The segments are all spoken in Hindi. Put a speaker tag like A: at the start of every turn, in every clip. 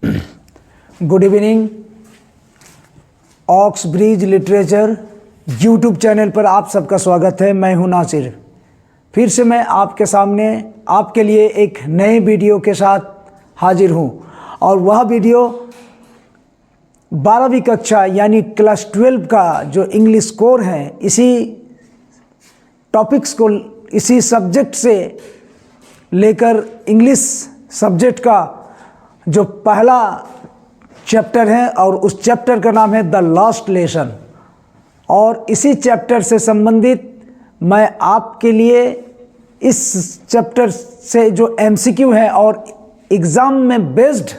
A: Good evening. Oxbridge literature YouTube channel पर आप सबका स्वागत है। मैं हूं नासिर। फिर से मैं आपके सामने आपके लिए एक नए वीडियो के साथ हाजिर हूं और वह वीडियो 12वीं कक्षा यानी क्लास 12 का जो इंग्लिश कोर है, इसी टॉपिक्स को, इसी सब्जेक्ट से लेकर इंग्लिश सब्जेक्ट का जो पहला चैप्टर है और उस चैप्टर का नाम है द लास्ट लेसन। और इसी चैप्टर से संबंधित मैं आपके लिए इस चैप्टर से जो एमसीक्यू है और एग्ज़ाम में बेस्ड,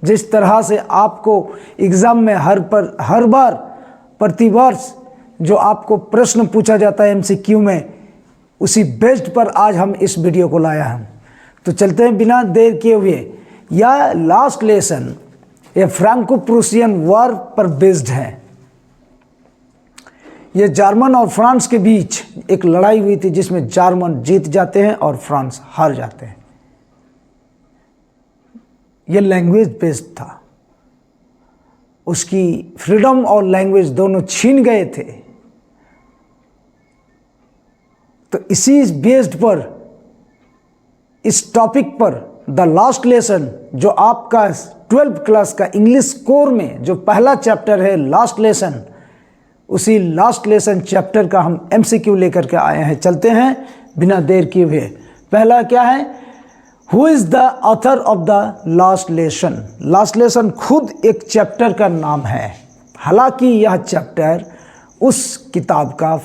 A: जिस तरह से आपको एग्ज़ाम में हर बार प्रतिवर्ष जो आपको प्रश्न पूछा जाता है एमसीक्यू में, उसी बेस्ड पर आज हम इस वीडियो को लाया हैं। तो चलते हैं बिना देर किए हुए। यह लास्ट लेसन ये फ्रांको प्रूसियन वॉर पर बेस्ड है। ये जर्मन और फ्रांस के बीच एक लड़ाई हुई थी जिसमें जर्मन जीत जाते हैं और फ्रांस हार जाते हैं। ये लैंग्वेज बेस्ड था। उसकी फ्रीडम और लैंग्वेज दोनों छीन गए थे। तो इसी बेस्ड पर, इस टॉपिक पर द लास्ट लेसन, जो आपका 12th क्लास का इंग्लिश कोर में जो पहला चैप्टर है लास्ट लेसन, उसी लास्ट लेसन चैप्टर का हम एमसीक्यू लेकर के आए हैं। चलते हैं बिना देर किए हुए। पहला क्या है? Who is the author of the last lesson. Last lesson खुद एक चैप्टर का नाम है। हालांकि यह चैप्टर उस किताब का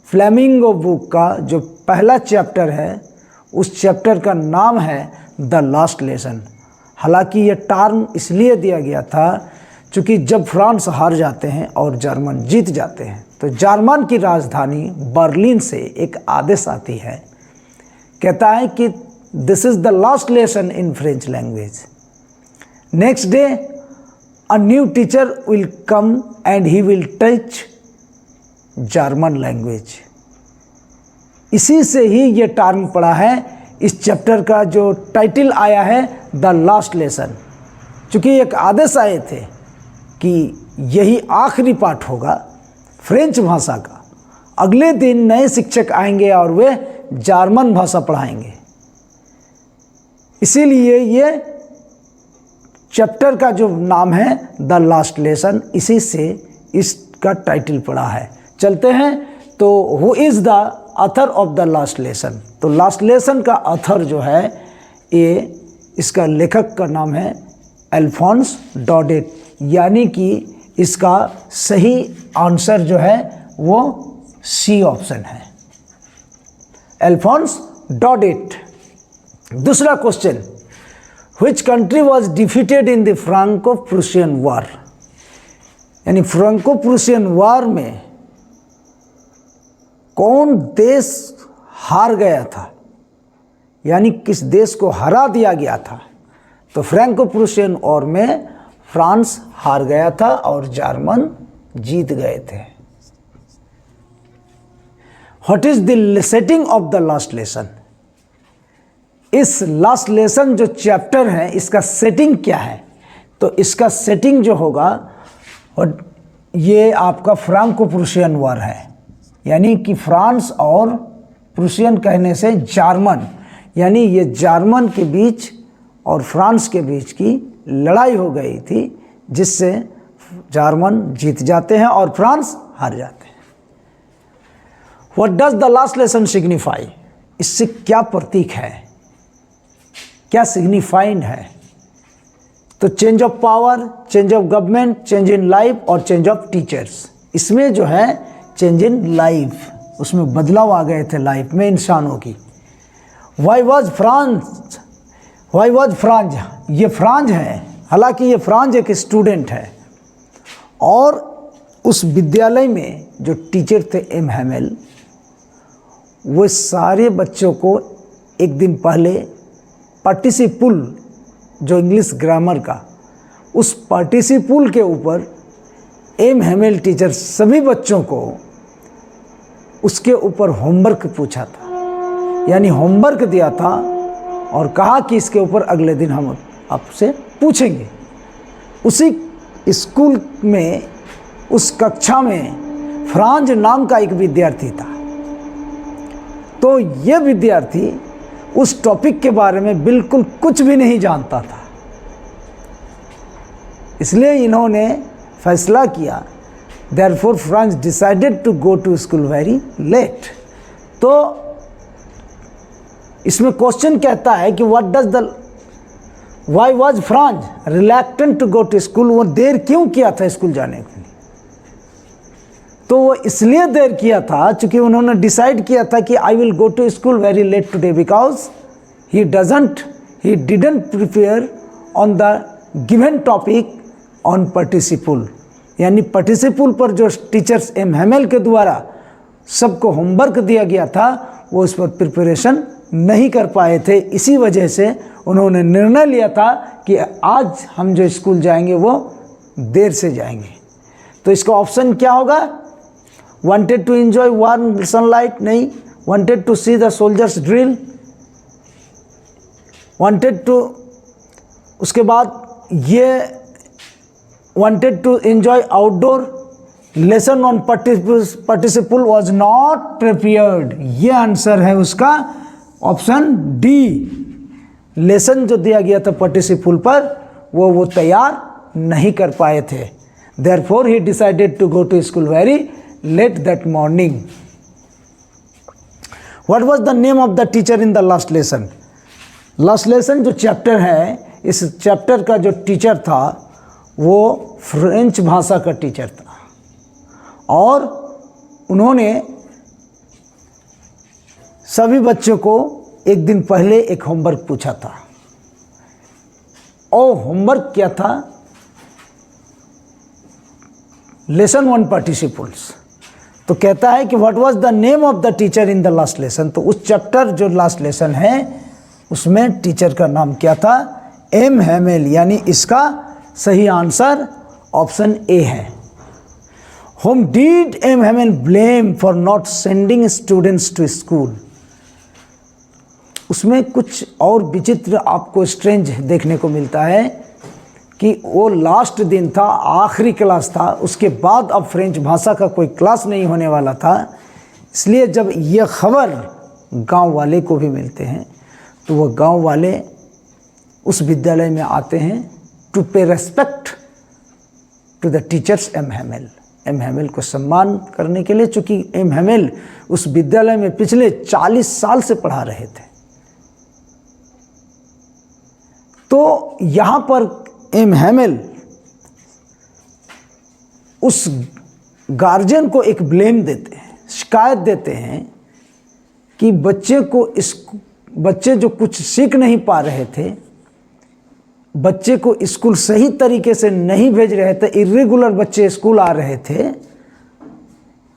A: फ्लेमिंगो बुक का जो पहला चैप्टर है, उस चैप्टर का नाम है द लास्ट लेसन। हालांकि ये टर्म इसलिए दिया गया था क्योंकि जब फ्रांस हार जाते हैं और जर्मन जीत जाते हैं तो जर्मन की राजधानी बर्लिन से एक आदेश आती है, कहता है कि this is the last lesson in French language. Next day a new teacher will come and he will teach German language. इसी से ही ये टर्म पड़ा है। इस चैप्टर का जो टाइटल आया है द लास्ट लेसन, चूँकि एक आदेश आए थे कि यही आखिरी पाठ होगा फ्रेंच भाषा का। अगले दिन नए शिक्षक आएंगे और वे जर्मन भाषा पढ़ाएंगे। इसीलिए ये चैप्टर का जो नाम है द लास्ट लेसन, इसी से इसका टाइटल पड़ा है। चलते हैं। तो who is the author of the last lesson. तो लास्ट लेसन का ऑथर जो है, ये इसका लेखक का नाम है अल्फोंस डॉडेट, यानी कि इसका सही आंसर जो है वो सी ऑप्शन है, अल्फोंस डॉडेट। दूसरा question, which country was defeated in the Franco Prussian war. यानी फ्रांको प्रूसियन वॉर में कौन देश हार गया था, यानी किस देश को हरा दिया गया था। तो फ्रांको प्रूसियन वॉर में फ्रांस हार गया था और जर्मन जीत गए थे। What is the setting of the last lesson. इस लास्ट लेसन जो चैप्टर है, इसका सेटिंग क्या है? तो इसका सेटिंग जो होगा, ये आपका फ्रांको प्रूसियन वॉर है, यानी कि फ्रांस और प्रूसियन कहने से जर्मन, यानी ये जर्मन के बीच और फ्रांस के बीच की लड़ाई हो गई थी, जिससे जर्मन जीत जाते हैं और फ्रांस हार जाते हैं। What does the last lesson signify. इससे क्या प्रतीक है, क्या सिग्निफाइंड है? तो change of power, change of government, change in life और चेंज ऑफ टीचर्स। इसमें जो है चेंज इन लाइफ, उसमें बदलाव आ गए थे लाइफ में इंसानों की। वाई वॉज फ्रांस, ये फ्रांस है। हालांकि ये फ्रांस एक स्टूडेंट है और उस विद्यालय में जो टीचर थे एम हेमेल, वो सारे बच्चों को एक दिन पहले पार्टिसिपल, जो इंग्लिश ग्रामर का, उस पार्टिसिपल के ऊपर एम हेमेल टीचर सभी बच्चों को उसके ऊपर होमवर्क पूछा था, यानी होमवर्क दिया था और कहा कि इसके ऊपर अगले दिन हम आपसे पूछेंगे। उसी स्कूल में, उस कक्षा में फ्रांज नाम का एक विद्यार्थी था। तो ये विद्यार्थी उस टॉपिक के बारे में बिल्कुल कुछ भी नहीं जानता था, इसलिए इन्होंने फैसला किया, therefore Franz decided to go to school very late. तो इसमें क्वेश्चन कहता है कि why was Franz reluctant to go to school, वो देर क्यों किया था स्कूल जाने के लिए। तो वो इसलिए देर किया था क्योंकि उन्होंने डिसाइड किया था कि I will go to school very late today because he didn't prepare on the given topic on participle, यानी पार्टिसिपल पर जो टीचर्स एम हेमेल के द्वारा सबको होमवर्क दिया गया था वो उस पर प्रिपरेशन नहीं कर पाए थे। इसी वजह से उन्होंने निर्णय लिया था कि आज हम जो स्कूल जाएंगे वो देर से जाएंगे। तो इसका ऑप्शन क्या होगा? Wanted to enjoy warm sunlight, नहीं। Wanted to see the soldiers drill, wanted to, उसके बाद ये wanted to enjoy outdoor, lesson on participle was not prepared. ये आंसर है उसका ऑप्शन डी। लेसन जो दिया गया था पार्टिसिपल पर वो तैयार नहीं कर पाए थे। Therefore he decided to go to school very late that morning. What was the name of the teacher in the last lesson? Last lesson जो चैप्टर है, इस चैप्टर का जो टीचर था वो फ्रेंच भाषा का टीचर था और उन्होंने सभी बच्चों को एक दिन पहले एक होमवर्क पूछा था। और होमवर्क क्या था? Lesson 1 participles. तो कहता है कि what was the name of the teacher in the last lesson. तो उस चैप्टर जो लास्ट लेसन है उसमें टीचर का नाम क्या था? एम हेमेल, यानी इसका सही आंसर ऑप्शन ए है। Whom did M. Hamel blame for not sending students to school? उसमें कुछ और विचित्र आपको स्ट्रेंज देखने को मिलता है कि वो लास्ट दिन था, आखिरी क्लास था, उसके बाद अब फ्रेंच भाषा का कोई क्लास नहीं होने वाला था। इसलिए जब ये खबर गांव वाले को भी मिलते हैं तो वह गांव वाले उस विद्यालय में आते हैं to pay respect to the teachers M Hamel. M Hamel को सम्मान करने के लिए, चूँकि एम हेमेल उस विद्यालय में पिछले 40 साल से पढ़ा रहे थे। तो यहाँ पर एम हेमेल उस गार्जियन को एक ब्लेम देते हैं, शिकायत देते हैं कि बच्चे जो कुछ सीख नहीं पा रहे थे, बच्चे को स्कूल सही तरीके से नहीं भेज रहे थे, इर्रेगुलर बच्चे स्कूल आ रहे थे।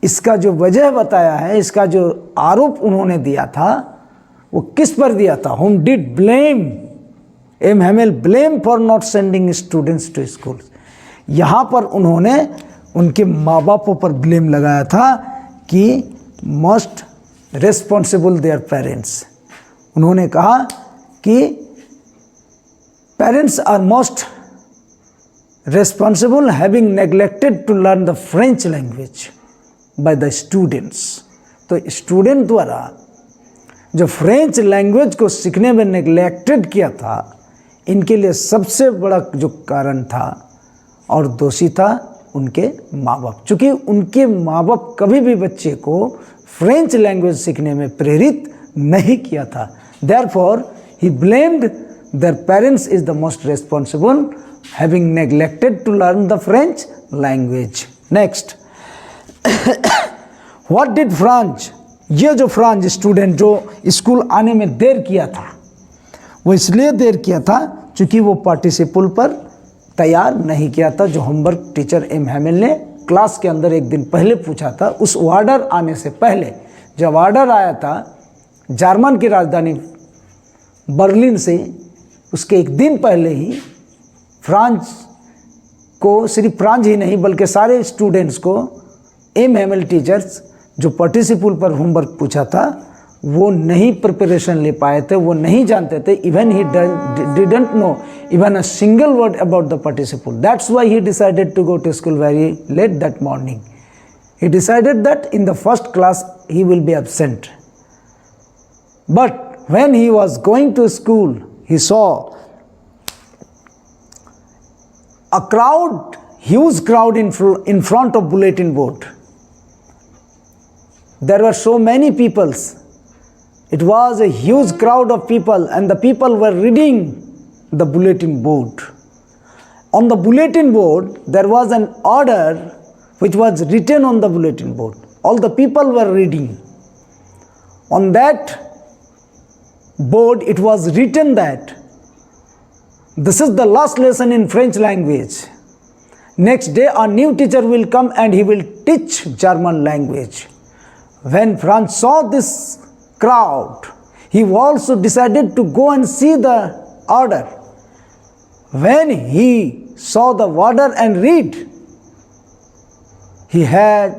A: इसका जो वजह बताया है, इसका जो आरोप उन्होंने दिया था वो किस पर दिया था? Whom did blame M. Hamel blame for not sending students to schools? यहाँ पर उन्होंने उनके माँ बापों पर ब्लेम लगाया था कि most responsible their parents। उन्होंने कहा कि Parents are most responsible having neglected to learn the French language by the students। तो स्टूडेंट द्वारा जो फ्रेंच लैंग्वेज को सीखने में नेग्लेक्टेड किया था, इनके लिए सबसे बड़ा जो कारण था और दोषी था उनके माँ बाप। चूँकि उनके माँ बाप कभी भी बच्चे को फ्रेंच लैंग्वेज सीखने में प्रेरित नहीं किया था। Therefore, he blamed their parents is the most responsible having neglected to learn the French language। Next, what did Franz, ये जो फ्रांज स्टूडेंट जो स्कूल आने में देर किया था, वो इसलिए देर किया था क्योंकि वो पार्टिसिपल पर तैयार नहीं किया था, जो होमवर्क टीचर एम हेमेल ने क्लास के अंदर एक दिन पहले पूछा था। उस ऑर्डर आने से पहले, जब ऑर्डर आया था जर्मन की राजधानी बर्लिन से, उसके एक दिन पहले ही फ्रांज को, सिर्फ फ्रांज ही नहीं बल्कि सारे स्टूडेंट्स को एम हेमेल टीचर्स जो पार्टिसिपल पर होमवर्क पूछा था वो नहीं प्रिपरेशन ले पाए थे, वो नहीं जानते थे. Even he didn't know even a single word about the participle. That's why he decided to go to school very late that morning. He decided that in the first class he will be absent. But when he was going to school, he saw a crowd, huge crowd in front of bulletin board. There were so many peoples. It was a huge crowd of people, and the people were reading the bulletin board. On the bulletin board, there was an order which was written on the bulletin board. All the people were reading. On that board, it was written that this is the last lesson in French language. Next day, a new teacher will come and he will teach German language. When Franz saw this crowd, he also decided to go and see the order. When he saw the order and read, he had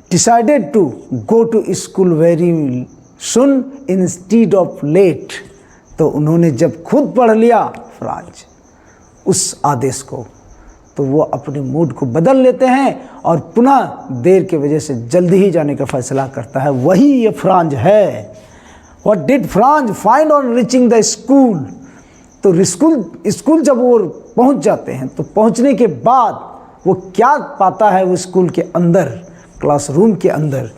A: decided to go to school very soon instead of late. तो उन्होंने जब खुद पढ़ लिया फ्रांज उस आदेश को, तो वो अपने मूड को बदल लेते हैं और पुनः देर के वजह से जल्दी ही जाने का फैसला करता है. वही ये फ्रांज है. What did Franz find on reaching the school? तो स्कूल जब वो पहुंच जाते हैं तो पहुंचने के बाद वो क्या पाता है वो स्कूल के अंदर, क्लासरूम के अंदर,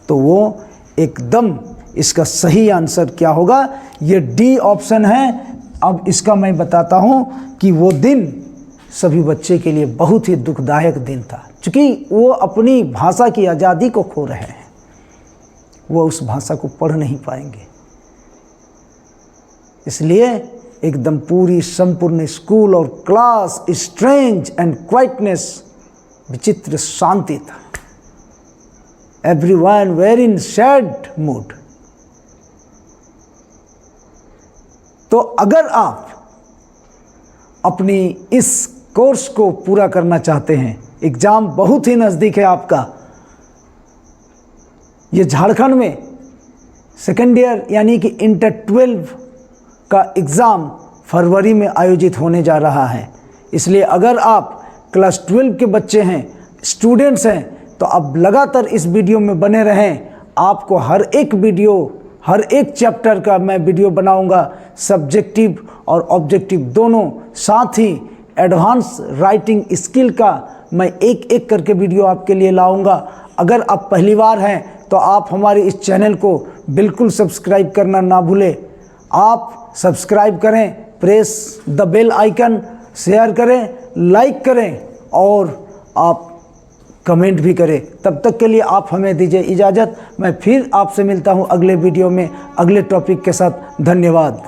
A: तो वो एकदम इसका सही आंसर क्या होगा, ये डी ऑप्शन है. अब इसका मैं बताता हूँ कि वो दिन सभी बच्चे के लिए बहुत ही दुखदायक दिन था, क्योंकि वो अपनी भाषा की आज़ादी को खो रहे हैं. वो उस भाषा को पढ़ नहीं पाएंगे. इसलिए एकदम पूरी संपूर्ण स्कूल और क्लास स्ट्रेंज एंड क्वाइटनेस, विचित्र शांति था. Everyone were in sad mood. तो अगर आप अपनी इस कोर्स को पूरा करना चाहते हैं, एग्ज़ाम बहुत ही नज़दीक है आपका. ये झारखंड में सेकेंड ईयर यानी कि इंटर 12 का एग्ज़ाम फरवरी में आयोजित होने जा रहा है. इसलिए अगर आप क्लास 12 के बच्चे हैं, स्टूडेंट्स हैं, तो आप लगातार इस वीडियो में बने रहें. आपको हर एक वीडियो, हर एक चैप्टर का मैं वीडियो बनाऊंगा, सब्जेक्टिव और ऑब्जेक्टिव दोनों. साथ ही एडवांस राइटिंग स्किल का मैं एक एक करके वीडियो आपके लिए लाऊंगा. अगर आप पहली बार हैं तो आप हमारे इस चैनल को बिल्कुल सब्सक्राइब करना ना भूलें. आप सब्सक्राइब करें, press the bell icon, share करें, लाइक करें और आप कमेंट भी करें. तब तक के लिए आप हमें दीजिए इजाज़त. मैं फिर आपसे मिलता हूं अगले वीडियो में अगले टॉपिक के साथ. धन्यवाद.